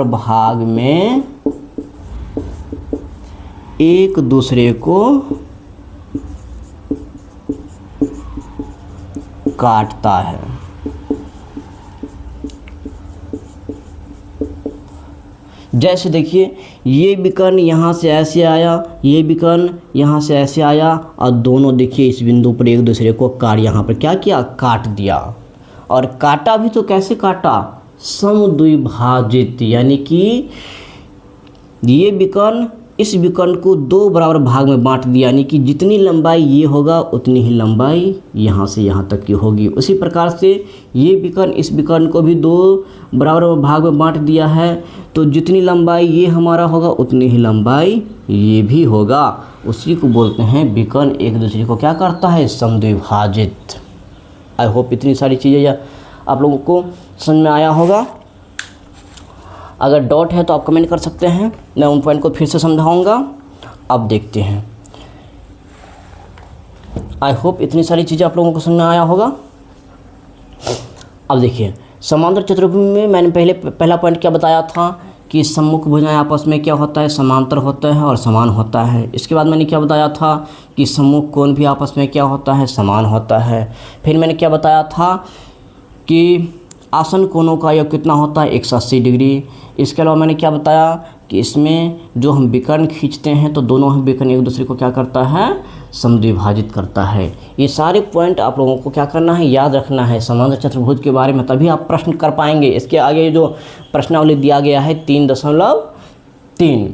भाग में एक दूसरे को काटता है। जैसे देखिए, ये विकर्ण यहाँ से ऐसे आया, ये विकर्ण यहाँ से ऐसे आया, और दोनों देखिए इस बिंदु पर एक दूसरे को यहाँ पर क्या किया, काट दिया। और काटा भी तो कैसे काटा, समद्विभाजित, यानी कि ये विकर्ण इस विकर्ण को 2 बराबर भाग में बांट दिया, यानी कि जितनी लंबाई ये होगा उतनी ही लंबाई यहाँ से यहाँ तक की होगी। उसी प्रकार से ये विकर्ण इस विकर्ण को भी 2 बराबर भाग में बांट दिया है, तो जितनी लंबाई ये हमारा होगा उतनी ही लंबाई ये भी होगा। उसी को बोलते हैं विकर्ण एक दूसरे को क्या करता है, समद्विभाजित। आई होप इतनी सारी चीज़ें आप लोगों को समझ में आया होगा। अगर डाउट है तो आप कमेंट कर सकते हैं, मैं उन पॉइंट को फिर से समझाऊंगा। अब देखते हैं, आई होप इतनी सारी चीज़ें आप लोगों को समझ में आया होगा। अब देखिए, समांतर चतुर्भुज में मैंने पहला पॉइंट क्या बताया था कि सम्मुख भुजाएं आपस में क्या होता है, समांतर होता है और समान होता है। इसके बाद मैंने क्या बताया था कि सम्मुख कोण भी आपस में क्या होता है, समान होता है। फिर मैंने क्या बताया था कि आसन कोणों का योग कितना होता है, 180 डिग्री। इसके अलावा मैंने क्या बताया कि इसमें जो हम विकर्ण खींचते हैं तो दोनों ही विकर्ण एक दूसरे को क्या करता है, समद्विभाजित करता है। ये सारे पॉइंट आप लोगों को क्या करना है, याद रखना है समांतर चतुर्भुज के बारे में, तभी आप प्रश्न कर पाएंगे। इसके आगे जो प्रश्नावली दिया गया है 3.3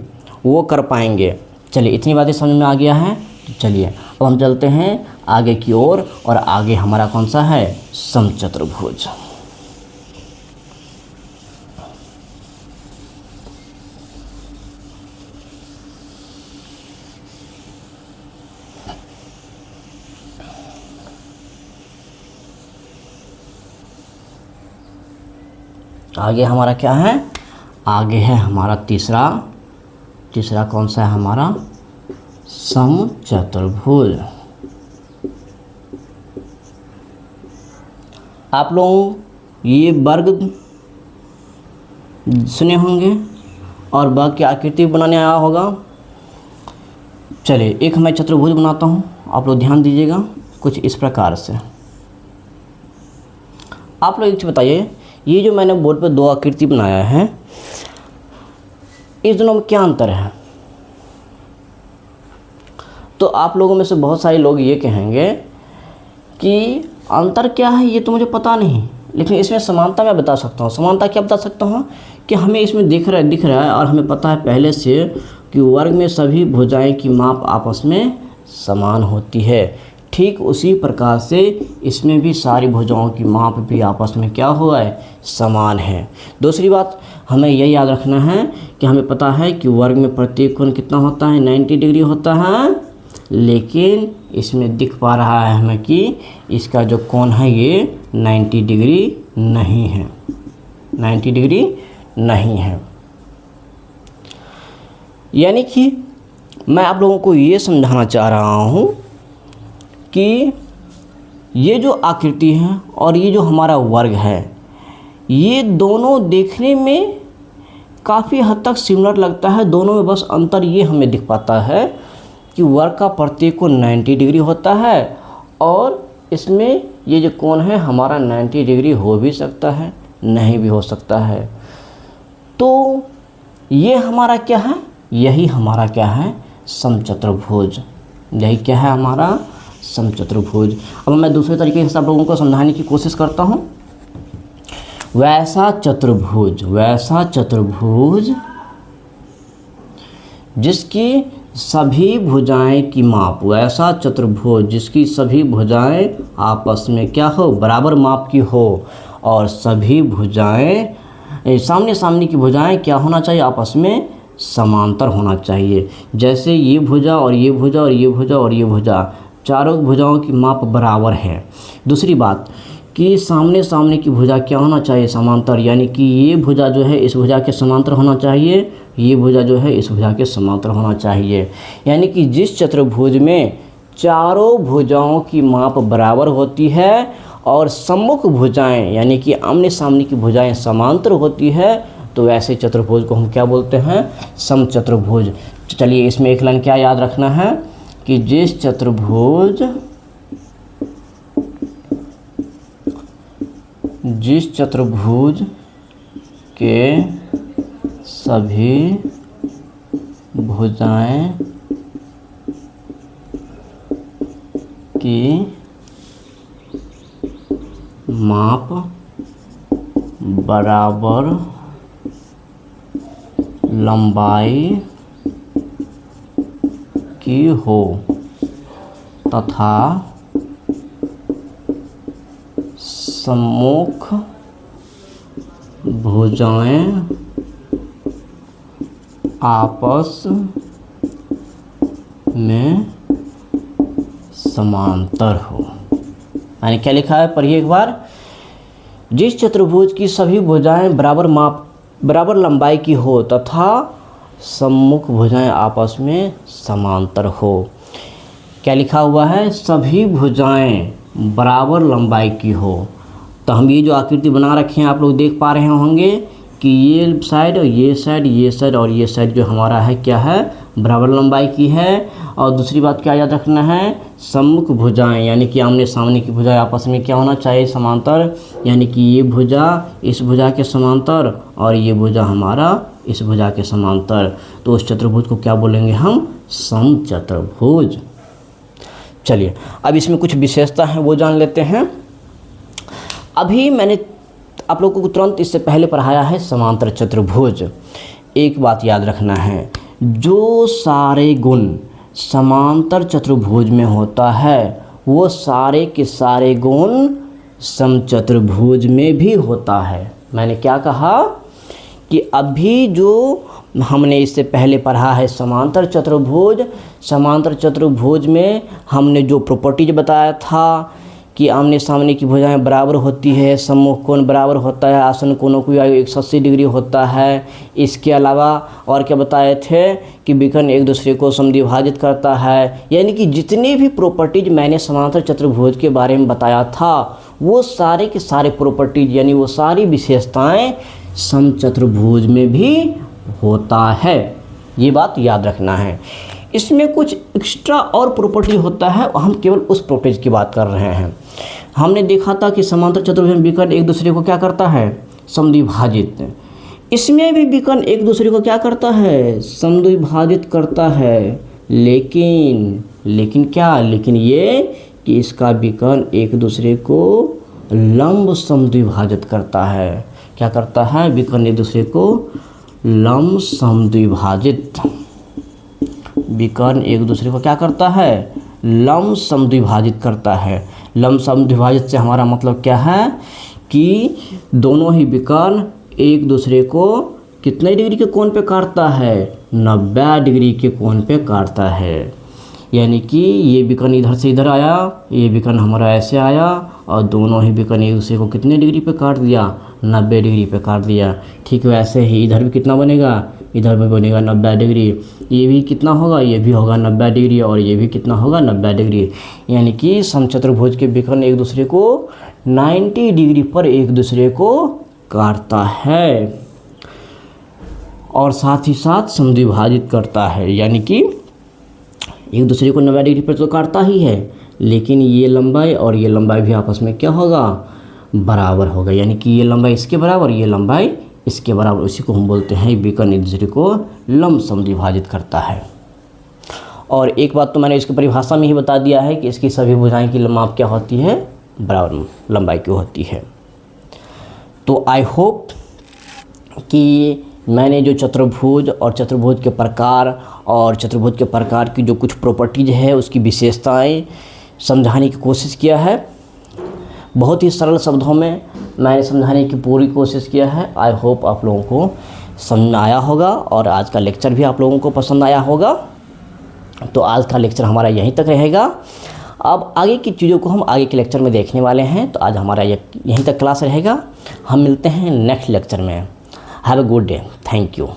वो कर पाएंगे। चलिए, इतनी बातें समझ में आ गया है। तो चलिए अब हम चलते हैं आगे की ओर, और आगे हमारा कौन सा है, समचतुर्भुज। आगे हमारा क्या है, आगे है हमारा तीसरा कौन सा है हमारा, समचतुर्भुज। आप लोग ये वर्ग सुने होंगे और वर्ग की आकृति बनाने आया होगा। चलिए, एक मैं चतुर्भुज बनाता हूँ, आप लोग ध्यान दीजिएगा कुछ इस प्रकार से। आप लोग एक चीज़ बताइए, ये जो मैंने बोर्ड पे 2 आकृति बनाया है, इस दोनों में क्या अंतर है। तो आप लोगों में से बहुत सारे लोग ये कहेंगे कि अंतर क्या है ये तो मुझे पता नहीं, लेकिन इसमें समानता मैं बता सकता हूँ। समानता क्या बता सकता हूँ कि हमें इसमें दिख रहा है और हमें पता है पहले से कि वर्ग में सभी भुजाएं की माप आपस में समान होती है। ठीक उसी प्रकार से इसमें भी सारी भुजाओं की माप भी आपस में क्या हुआ है, समान है। दूसरी बात हमें यह याद रखना है कि हमें पता है कि वर्ग में प्रत्येक कोण कितना होता है, 90 डिग्री होता है, लेकिन इसमें दिख पा रहा है हमें कि इसका जो कोण है ये 90 डिग्री नहीं है, 90 डिग्री नहीं है। यानी कि मैं आप लोगों को ये समझाना चाह रहा हूँ कि ये जो आकृति है और ये जो हमारा वर्ग है, ये दोनों देखने में काफ़ी हद तक सिमिलर लगता है। दोनों में बस अंतर ये हमें दिख पाता है कि वर्ग का प्रत्येक कोण 90 डिग्री होता है और इसमें ये जो कोण है हमारा 90 डिग्री हो भी सकता है, नहीं भी हो सकता है। तो ये हमारा क्या है, यही हमारा क्या है, समचतुर्भुज। यही क्या है हमारा समचतुर्भुज। अब मैं दूसरे तरीके से आप लोगों को समझाने की कोशिश करता हूँ। वैसा चतुर्भुज जिसकी सभी भुजाएं की माप, वैसा चतुर्भुज जिसकी सभी भुजाएं आपस में क्या हो, बराबर माप की हो और सभी भुजाएं सामने सामने की भुजाएं क्या होना चाहिए, आपस में समांतर होना चाहिए। जैसे ये भुजा और ये भुजा और ये भुजा और ये भुजा, चारों भुजाओं की माप बराबर है। दूसरी बात कि सामने सामने की भुजा क्या होना चाहिए, समांतर, यानी कि ये भुजा जो है इस भुजा के समांतर होना चाहिए, ये भुजा जो है इस भुजा के समांतर होना चाहिए। यानी कि जिस चतुर्भुज में चारों भुजाओं की माप बराबर होती है और सम्मुख भुजाएं यानी कि आमने सामने की भुजाएं समांतर होती है, तो ऐसे चतुर्भुज को हम क्या बोलते हैं, समचतुर्भुज। चलिए इसमें एक लाइन क्या याद रखना है कि जिस चतुर्भुज के सभी भुजाएं की माप बराबर लंबाई की हो तथा सम्मुख भुजाएं आपस में समांतर हो। मैंने क्या लिखा है, पढ़िए एक बार। जिस चतुर्भुज की सभी भुजाएं बराबर लंबाई की हो तथा सम्मुख भुजाएं आपस में समांतर हो। क्या लिखा हुआ है, सभी भुजाएं बराबर लंबाई की हो। तो हम ये जो आकृति बना रखे हैं आप लोग देख पा रहे होंगे कि ये साइड और ये साइड, ये साइड और ये साइड जो हमारा है क्या है, बराबर लंबाई की है। और दूसरी बात क्या याद रखना है, सम्मुख भुजाएं यानी कि आमने सामने की भुजाएं आपस में क्या होना चाहिए, समांतर। यानी कि ये भुजा इस भुजा के समांतर और ये भुजा हमारा इस भुजा के समांतर, तो उस चतुर्भुज को क्या बोलेंगे हम, समचतुर्भुज। चलिए अब इसमें कुछ विशेषता है वो जान लेते हैं। अभी मैंने आप लोगों को तुरंत इससे पहले पढ़ाया है समांतर चतुर्भुज। एक बात याद रखना है, जो सारे गुण समांतर चतुर्भुज में होता है वो सारे के सारे गुण समचतुर्भुज में भी होता है। मैंने क्या कहा कि अभी जो हमने इससे पहले पढ़ा है समांतर चतुर्भुज, समांतर चतुर्भुज में हमने जो प्रॉपर्टीज बताया था कि आमने सामने की भुजाएं बराबर होती है, सम्मुख कोण बराबर होता है, आसन कोणों की आयु 180 डिग्री होता है। इसके अलावा और क्या बताए थे कि विकर्ण एक दूसरे को समद्विभाजित करता है। यानी कि जितने भी प्रॉपर्टीज मैंने समांतर चतुर्भुज के बारे में बताया था वो सारे के सारे प्रॉपर्टीज यानी वो सारी विशेषताएं समचतुर्भुज में भी होता है। ये बात याद रखना है। इसमें कुछ एक्स्ट्रा और प्रॉपर्टी होता है, हम केवल उस प्रॉपर्टीज की बात कर रहे हैं। हमने देखा था कि समांतर चतुर्भुज में विकर्ण एक दूसरे को क्या करता है, समद्विभाजित। इसमें भी विकर्ण एक दूसरे को क्या करता है, समद्विभाजित करता है। लेकिन क्या, लेकिन ये कि इसका विकर्ण एक दूसरे को लंब समद्विभाजित करता है। क्या करता है, विकर्ण एक दूसरे को लंब समद्विभाजित, विकर्ण एक दूसरे को क्या करता है, लंब समद्विभाजित करता है। लंब समद्विभाजित से हमारा मतलब क्या है कि दोनों ही विकर्ण एक दूसरे को कितने डिग्री के कोण पे काटता है, 90 डिग्री के कोण पे काटता है। यानी कि ये विकर्ण इधर से इधर आया, ये विकर्ण हमारा ऐसे आया और दोनों ही विकर्ण एक दूसरे को कितने डिग्री पे काट दिया, 90 डिग्री पे काट दिया। ठीक वैसे ही इधर भी कितना बनेगा, इधर भी बनेगा 90 डिग्री। ये भी कितना होगा, ये भी होगा 90 डिग्री और ये भी कितना होगा 90 डिग्री। यानी कि समचतुर्भुज के विकर्ण एक दूसरे को 90 डिग्री पर एक दूसरे को काटता है और साथ ही साथ समद्विभाजित करता है। यानी कि एक दूसरे को 90 डिग्री पर तो काटता ही है, लेकिन ये लंबाई और ये लंबाई भी आपस में क्या होगा, बराबर होगा। यानी कि ये लंबाई इसके बराबर, ये लंबाई इसके बराबर। उसी को हम बोलते हैं विकर्ण एक दूसरे को लंब समद्विभाजित करता है। और एक बात तो मैंने इसकी परिभाषा में ही बता दिया है कि इसकी सभी भुजाएं की माप क्या होती है, बराबर लंबाई की होती है। तो आई होप कि मैंने जो चतुर्भुज और चतुर्भुज के प्रकार और चतुर्भुज के प्रकार की जो कुछ प्रॉपर्टीज है उसकी विशेषताएं समझाने की कोशिश किया है। बहुत ही सरल शब्दों में मैंने समझाने की पूरी कोशिश किया है। आई होप आप लोगों को समझ में आया होगा और आज का लेक्चर भी आप लोगों को पसंद आया होगा। तो आज का लेक्चर हमारा यहीं तक रहेगा। अब आगे की चीज़ों को हम आगे के लेक्चर में देखने वाले हैं। तो आज हमारा यहीं तक क्लास रहेगा। हम मिलते हैं नेक्स्ट लेक्चर में। Have a good day. Thank you.